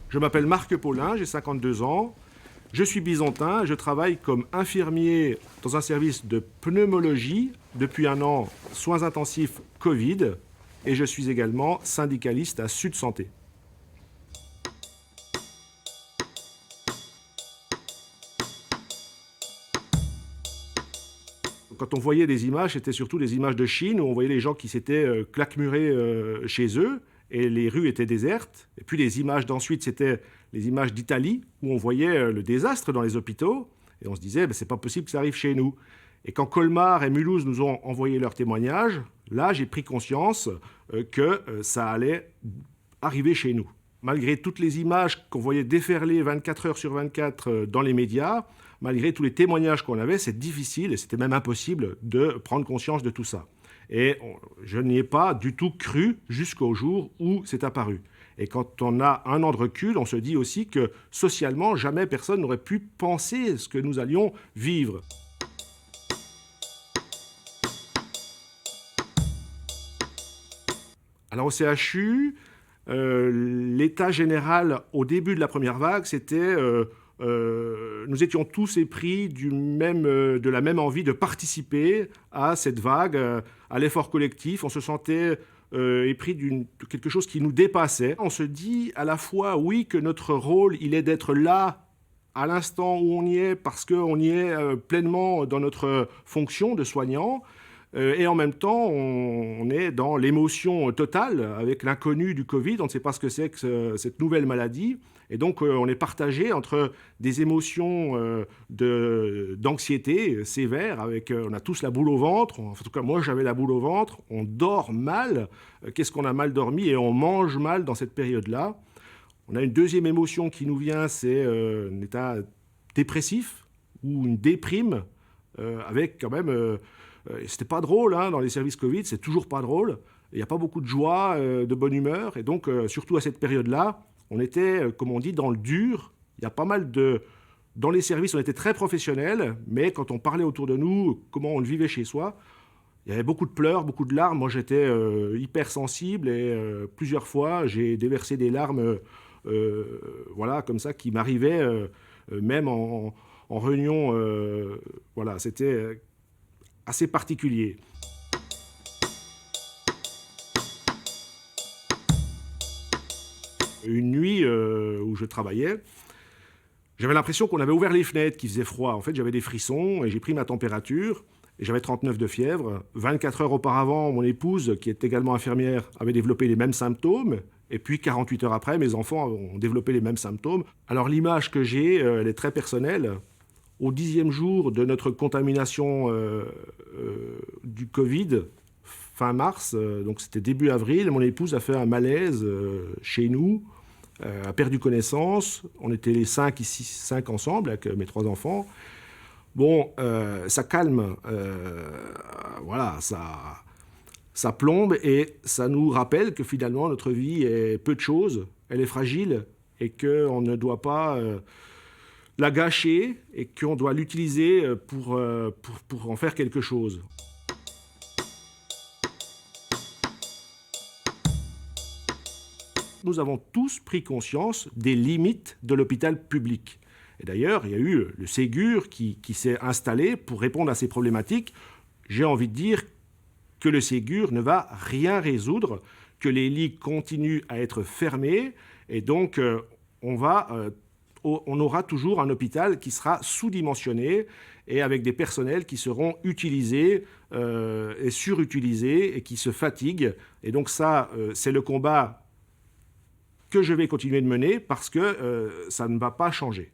Je m'appelle Marc Paulin, j'ai 52 ans. Je suis byzantin, je travaille comme infirmier dans un service de pneumologie depuis un an, soins intensifs Covid, et je suis également syndicaliste à Sud Santé. Quand on voyait des images, c'était surtout des images de Chine où on voyait les gens qui s'étaient claquemurés chez eux et les rues étaient désertes. Et puis les images d'ensuite, c'était les images d'Italie où on voyait le désastre dans les hôpitaux et on se disait, c'est pas possible que ça arrive chez nous. Et quand Colmar et Mulhouse nous ont envoyé leurs témoignages, là j'ai pris conscience que ça allait arriver chez nous. Malgré toutes les images qu'on voyait déferler 24 heures sur 24 dans les médias, malgré tous les témoignages qu'on avait, c'est difficile et c'était même impossible de prendre conscience de tout ça. Et je n'y ai pas du tout cru jusqu'au jour où c'est apparu. Et quand on a un an de recul, on se dit aussi que socialement, jamais personne n'aurait pu penser ce que nous allions vivre. Alors au CHU, l'état général au début de la première vague, c'était nous étions tous épris de la même envie de participer à cette vague, à l'effort collectif. On se sentait épris de quelque chose qui nous dépassait. On se dit à la fois, oui, que notre rôle, il est d'être là à l'instant où on y est, parce qu'on y est pleinement dans notre fonction de soignant, et en même temps, on est dans l'émotion totale avec l'inconnu du Covid. On ne sait pas ce que c'est que cette nouvelle maladie. Et donc, on est partagé entre des émotions d'anxiété sévère. On a tous la boule au ventre. En tout cas, moi, j'avais la boule au ventre. On dort mal. Qu'est-ce qu'on a mal dormi? Et on mange mal dans cette période-là. On a une deuxième émotion qui nous vient, c'est un état dépressif ou une déprime avec quand même... c'était pas drôle, hein, dans les services Covid, c'est toujours pas drôle. Il n'y a pas beaucoup de joie, de bonne humeur. Et donc, surtout à cette période-là, on était, comme on dit, dans le dur. Il y a pas mal de... Dans les services, on était très professionnels, mais quand on parlait autour de nous, comment on le vivait chez soi, il y avait beaucoup de pleurs, beaucoup de larmes. Moi, j'étais hypersensible et plusieurs fois, j'ai déversé des larmes, voilà, comme ça, qui m'arrivaient même en réunion. Voilà, c'était assez particulier. Une nuit où je travaillais, j'avais l'impression qu'on avait ouvert les fenêtres, qu'il faisait froid. En fait, j'avais des frissons et j'ai pris ma température et j'avais 39 de fièvre. 24 heures auparavant, mon épouse, qui est également infirmière, avait développé les mêmes symptômes. Et puis 48 heures après, mes enfants ont développé les mêmes symptômes. Alors l'image que j'ai, elle est très personnelle. Au 10e jour de notre contamination du Covid, fin mars, donc c'était début avril, mon épouse a fait un malaise chez nous, a perdu connaissance. On était les 5 ensemble avec mes 3 enfants. Bon, ça calme, voilà, ça plombe et ça nous rappelle que finalement notre vie est peu de choses, elle est fragile et qu'on ne doit pas... la gâcher et qu'on doit l'utiliser pour en faire quelque chose. Nous avons tous pris conscience des limites de l'hôpital public. Et d'ailleurs, il y a eu le Ségur qui s'est installé pour répondre à ces problématiques. J'ai envie de dire que le Ségur ne va rien résoudre, que les lits continuent à être fermés et donc on aura toujours un hôpital qui sera sous-dimensionné et avec des personnels qui seront utilisés et surutilisés et qui se fatiguent. Et donc ça, c'est le combat que je vais continuer de mener parce que ça ne va pas changer.